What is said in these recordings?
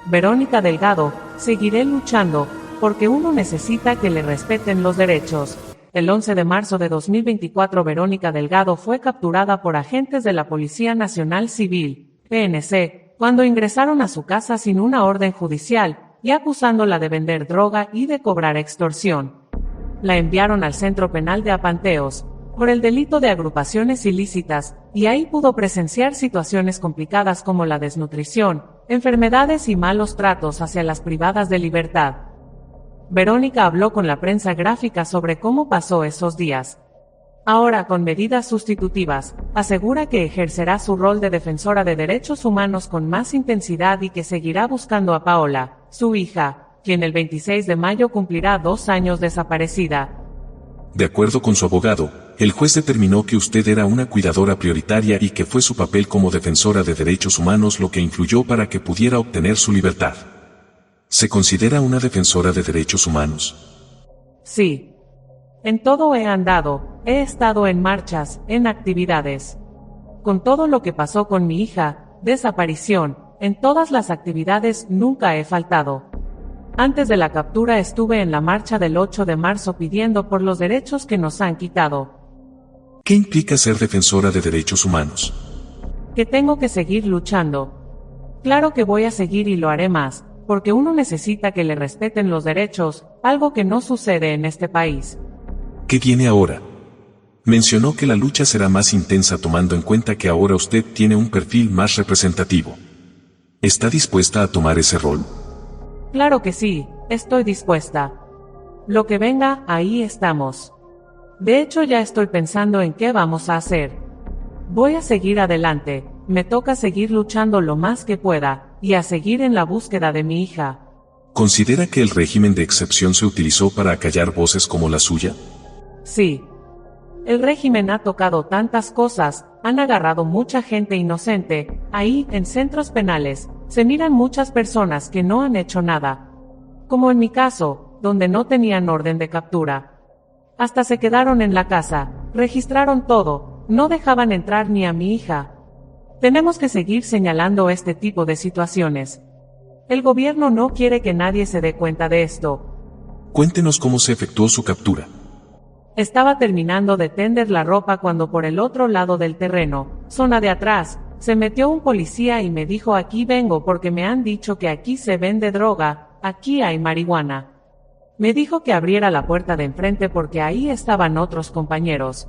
Verónica Delgado, seguiré luchando, porque uno necesita que le respeten los derechos. El 11 de marzo de 2024 Verónica Delgado fue capturada por agentes de la Policía Nacional Civil, PNC, cuando ingresaron a su casa sin una orden judicial, y acusándola de vender droga y de cobrar extorsión. La enviaron al Centro Penal de Apanteos, por el delito de agrupaciones ilícitas, y ahí pudo presenciar situaciones complicadas como la desnutrición, enfermedades y malos tratos hacia las privadas de libertad. Verónica habló con la prensa gráfica sobre cómo pasó esos días. Ahora, con medidas sustitutivas, asegura que ejercerá su rol de defensora de derechos humanos con más intensidad y que seguirá buscando a Paola, su hija, quien el 26 de mayo cumplirá 2 años desaparecida. De acuerdo con su abogado, el juez determinó que usted era una cuidadora prioritaria y que fue su papel como defensora de derechos humanos lo que influyó para que pudiera obtener su libertad. ¿Se considera una defensora de derechos humanos? Sí. En todo he andado, he estado en marchas, en actividades. Con todo lo que pasó con mi hija, desaparición, en todas las actividades nunca he faltado. Antes de la captura estuve en la marcha del 8 de marzo pidiendo por los derechos que nos han quitado. ¿Qué implica ser defensora de derechos humanos? Que tengo que seguir luchando. Claro que voy a seguir y lo haré más, porque uno necesita que le respeten los derechos, algo que no sucede en este país. ¿Qué viene ahora? Mencionó que la lucha será más intensa tomando en cuenta que ahora usted tiene un perfil más representativo. ¿Está dispuesta a tomar ese rol? Claro que sí, estoy dispuesta. Lo que venga, ahí estamos. De hecho, ya estoy pensando en qué vamos a hacer. Voy a seguir adelante, me toca seguir luchando lo más que pueda, y a seguir en la búsqueda de mi hija. ¿Considera que el régimen de excepción se utilizó para acallar voces como la suya? Sí. El régimen ha tocado tantas cosas, han agarrado mucha gente inocente, ahí, en centros penales, se miran muchas personas que no han hecho nada. Como en mi caso, donde no tenían orden de captura. Hasta se quedaron en la casa, registraron todo, no dejaban entrar ni a mi hija. Tenemos que seguir señalando este tipo de situaciones. El gobierno no quiere que nadie se dé cuenta de esto. Cuéntenos cómo se efectuó su captura. Estaba terminando de tender la ropa cuando por el otro lado del terreno, zona de atrás, se metió un policía y me dijo: aquí vengo porque me han dicho que aquí se vende droga, aquí hay marihuana. Me dijo que abriera la puerta de enfrente porque ahí estaban otros compañeros.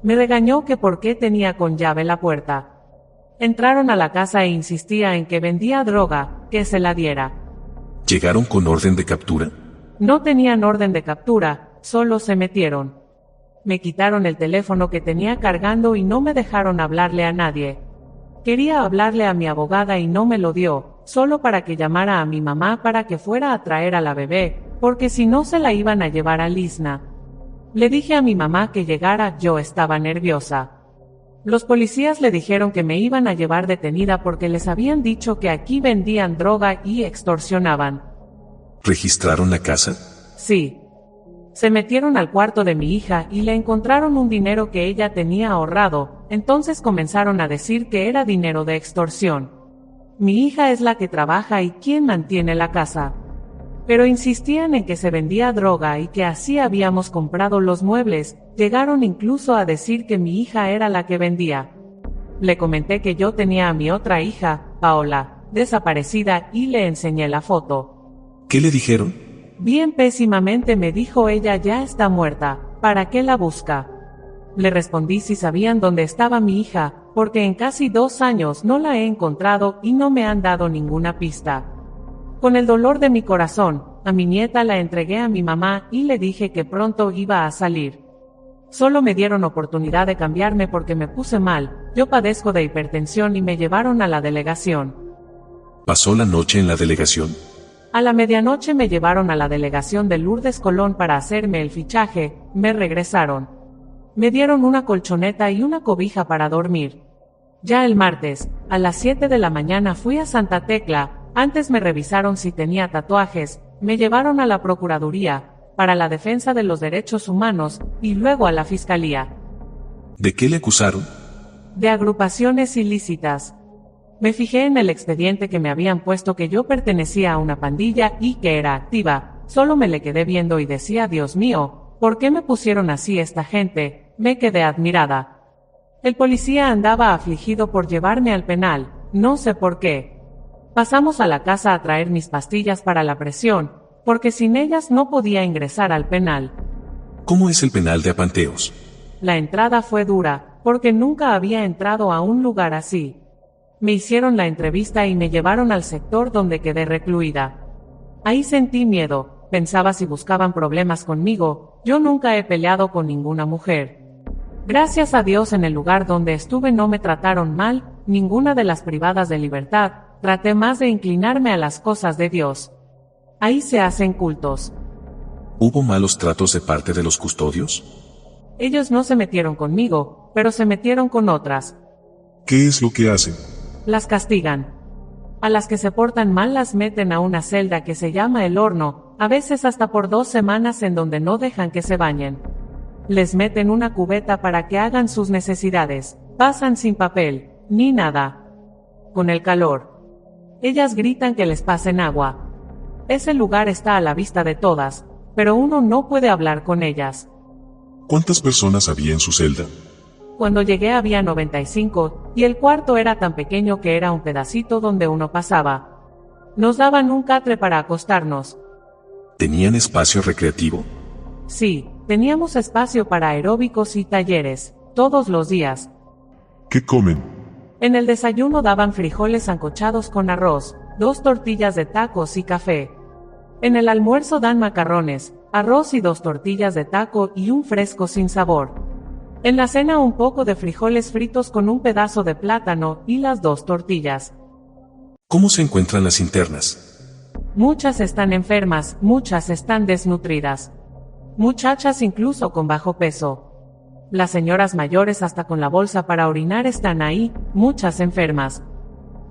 Me regañó que por qué tenía con llave la puerta. Entraron a la casa e insistía en que vendía droga, que se la diera. ¿Llegaron con orden de captura? No tenían orden de captura, solo se metieron. Me quitaron el teléfono que tenía cargando y no me dejaron hablarle a nadie. Quería hablarle a mi abogada y no me lo dio, solo para que llamara a mi mamá para que fuera a traer a la bebé, porque si no se la iban a llevar a Lisna. Le dije a mi mamá que llegara, yo estaba nerviosa. Los policías le dijeron que me iban a llevar detenida porque les habían dicho que aquí vendían droga y extorsionaban. ¿Registraron la casa? Sí. Se metieron al cuarto de mi hija y le encontraron un dinero que ella tenía ahorrado, entonces comenzaron a decir que era dinero de extorsión. Mi hija es la que trabaja y quien mantiene la casa. Pero insistían en que se vendía droga y que así habíamos comprado los muebles, llegaron incluso a decir que mi hija era la que vendía. Le comenté que yo tenía a mi otra hija, Paola, desaparecida y le enseñé la foto. ¿Qué le dijeron? Bien pésimamente me dijo: ella ya está muerta, ¿para qué la busca? Le respondí si sabían dónde estaba mi hija, porque en casi 2 años no la he encontrado y no me han dado ninguna pista. Con el dolor de mi corazón, a mi nieta la entregué a mi mamá y le dije que pronto iba a salir. Solo me dieron oportunidad de cambiarme porque me puse mal, yo padezco de hipertensión y me llevaron a la delegación. ¿Pasó la noche en la delegación? A la medianoche me llevaron a la delegación de Lourdes Colón para hacerme el fichaje, me regresaron. Me dieron una colchoneta y una cobija para dormir. Ya el martes, a las 7 de la mañana fui a Santa Tecla, antes me revisaron si tenía tatuajes, me llevaron a la Procuraduría, para la Defensa de los Derechos Humanos, y luego a la Fiscalía. ¿De qué le acusaron? De agrupaciones ilícitas. Me fijé en el expediente que me habían puesto que yo pertenecía a una pandilla y que era activa, solo me le quedé viendo y decía, Dios mío, ¿por qué me pusieron así esta gente? Me quedé admirada. El policía andaba afligido por llevarme al penal, no sé por qué. Pasamos a la casa a traer mis pastillas para la presión, porque sin ellas no podía ingresar al penal. ¿Cómo es el penal de Apanteos? La entrada fue dura, porque nunca había entrado a un lugar así. Me hicieron la entrevista y me llevaron al sector donde quedé recluida. Ahí sentí miedo, pensaba si buscaban problemas conmigo, yo nunca he peleado con ninguna mujer. Gracias a Dios en el lugar donde estuve no me trataron mal, ninguna de las privadas de libertad, traté más de inclinarme a las cosas de Dios. Ahí se hacen cultos. ¿Hubo malos tratos de parte de los custodios? Ellos no se metieron conmigo, pero se metieron con otras. ¿Qué es lo que hacen? Las castigan. A las que se portan mal las meten a una celda que se llama el horno, a veces hasta por 2 semanas en donde no dejan que se bañen. Les meten una cubeta para que hagan sus necesidades, pasan sin papel, ni nada. Con el calor. Ellas gritan que les pasen agua. Ese lugar está a la vista de todas, pero uno no puede hablar con ellas. ¿Cuántas personas había en su celda? Cuando llegué había 95, y el cuarto era tan pequeño que era un pedacito donde uno pasaba. Nos daban un catre para acostarnos. ¿Tenían espacio recreativo? Sí, teníamos espacio para aeróbicos y talleres, todos los días. ¿Qué comen? En el desayuno daban frijoles sancochados con arroz, 2 tortillas de tacos y café. En el almuerzo dan macarrones, arroz y 2 tortillas de taco y un fresco sin sabor. En la cena un poco de frijoles fritos con un pedazo de plátano y las 2 tortillas. ¿Cómo se encuentran las internas? Muchas están enfermas, muchas están desnutridas. Muchachas incluso con bajo peso. Las señoras mayores hasta con la bolsa para orinar están ahí, muchas enfermas.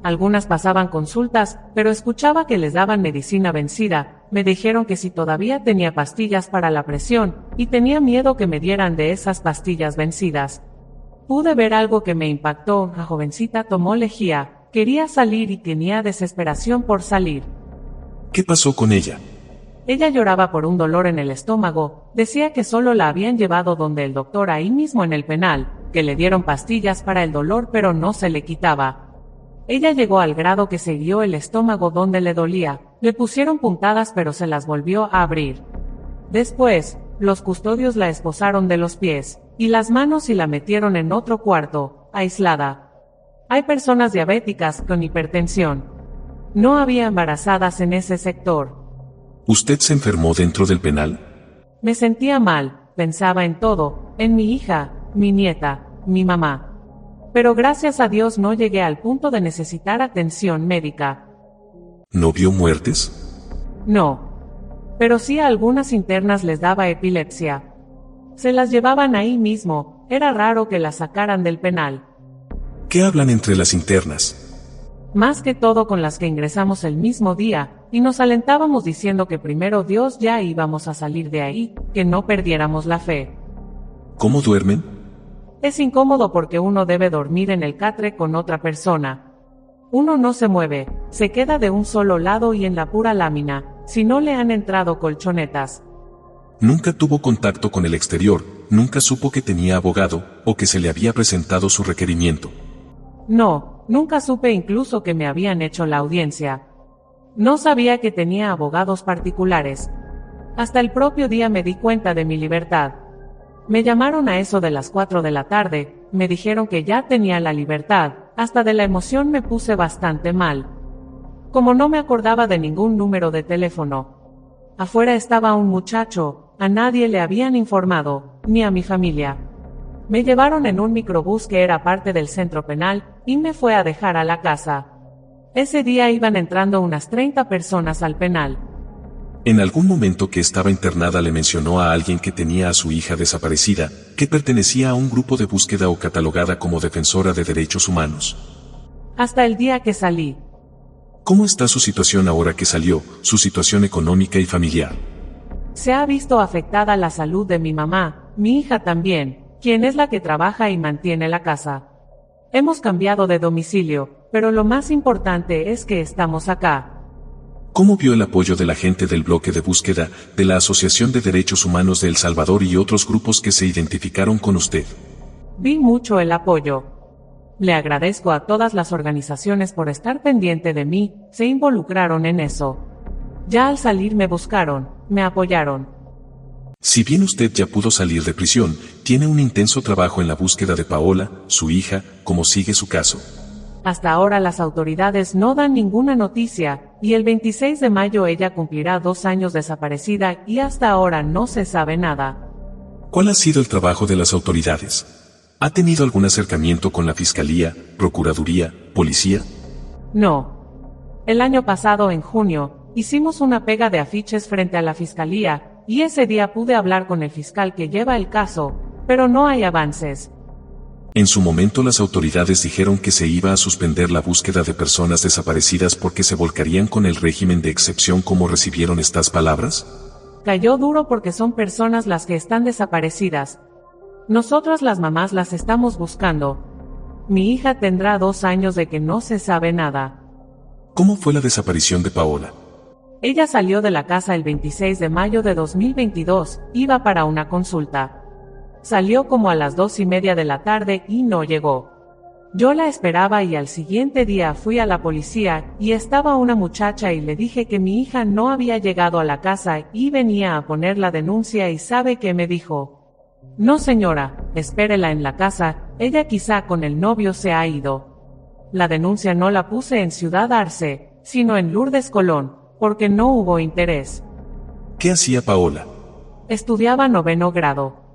Algunas pasaban consultas, pero escuchaba que les daban medicina vencida, me dijeron que si todavía tenía pastillas para la presión, y tenía miedo que me dieran de esas pastillas vencidas. Pude ver algo que me impactó, la jovencita tomó lejía, quería salir y tenía desesperación por salir. ¿Qué pasó con ella? Ella lloraba por un dolor en el estómago, decía que solo la habían llevado donde el doctor ahí mismo en el penal, que le dieron pastillas para el dolor pero no se le quitaba. Ella llegó al grado que se hirió el estómago donde le dolía, le pusieron puntadas pero se las volvió a abrir. Después, los custodios la esposaron de los pies y las manos y la metieron en otro cuarto, aislada. Hay personas diabéticas con hipertensión. No había embarazadas en ese sector. ¿Usted se enfermó dentro del penal? Me sentía mal, pensaba en todo, en mi hija, mi nieta, mi mamá. Pero gracias a Dios no llegué al punto de necesitar atención médica. ¿No vio muertes? No. Pero sí a algunas internas les daba epilepsia. Se las llevaban ahí mismo, era raro que las sacaran del penal. ¿Qué hablan entre las internas? Más que todo con las que ingresamos el mismo día, y nos alentábamos diciendo que primero Dios ya íbamos a salir de ahí, que no perdiéramos la fe. ¿Cómo duermen? Es incómodo porque uno debe dormir en el catre con otra persona. Uno no se mueve, se queda de un solo lado y en la pura lámina, si no le han entrado colchonetas. Nunca tuvo contacto con el exterior, nunca supo que tenía abogado, o que se le había presentado su requerimiento. No, nunca supe incluso que me habían hecho la audiencia. No sabía que tenía abogados particulares. Hasta el propio día me di cuenta de mi libertad. Me llamaron a eso de las 4 de la tarde, me dijeron que ya tenía la libertad, hasta de la emoción me puse bastante mal. Como no me acordaba de ningún número de teléfono. Afuera estaba un muchacho, a nadie le habían informado, ni a mi familia. Me llevaron en un microbús que era parte del centro penal, y me fue a dejar a la casa. Ese día iban entrando unas 30 personas al penal. En algún momento que estaba internada le mencionó a alguien que tenía a su hija desaparecida, que pertenecía a un grupo de búsqueda o catalogada como defensora de derechos humanos. Hasta el día que salí. ¿Cómo está su situación ahora que salió, su situación económica y familiar? Se ha visto afectada la salud de mi mamá, mi hija también, quien es la que trabaja y mantiene la casa. Hemos cambiado de domicilio, pero lo más importante es que estamos acá. ¿Cómo vio el apoyo de la gente del bloque de búsqueda, de la Asociación de Derechos Humanos de El Salvador y otros grupos que se identificaron con usted? Vi mucho el apoyo. Le agradezco a todas las organizaciones por estar pendiente de mí, se involucraron en eso. Ya al salir me buscaron, me apoyaron. Si bien usted ya pudo salir de prisión, tiene un intenso trabajo en la búsqueda de Paola, su hija. ¿Cómo sigue su caso? Hasta ahora las autoridades no dan ninguna noticia, y el 26 de mayo ella cumplirá 2 años desaparecida y hasta ahora no se sabe nada. ¿Cuál ha sido el trabajo de las autoridades? ¿Ha tenido algún acercamiento con la Fiscalía, Procuraduría, Policía? No. El año pasado, en junio, hicimos una pega de afiches frente a la Fiscalía, y ese día pude hablar con el fiscal que lleva el caso, pero no hay avances. En su momento las autoridades dijeron que se iba a suspender la búsqueda de personas desaparecidas porque se volcarían con el régimen de excepción. ¿Cómo recibieron estas palabras? Cayó duro porque son personas las que están desaparecidas. Nosotras las mamás las estamos buscando. Mi hija tendrá 2 años de que no se sabe nada. ¿Cómo fue la desaparición de Paola? Ella salió de la casa el 26 de mayo de 2022, iba para una consulta. Salió como a las 2:30 de la tarde y no llegó. Yo la esperaba y al siguiente día fui a la policía y estaba una muchacha y le dije que mi hija no había llegado a la casa y venía a poner la denuncia y ¿sabe qué me dijo? No señora, espérela en la casa, ella quizá con el novio se ha ido. La denuncia no la puse en Ciudad Arce, sino en Lourdes Colón, porque no hubo interés. ¿Qué hacía Paola? Estudiaba 9º grado.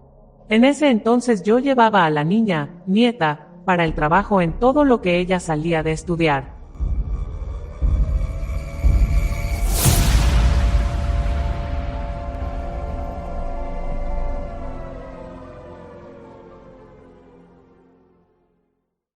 En ese entonces yo llevaba a la nieta, para el trabajo en todo lo que ella salía de estudiar.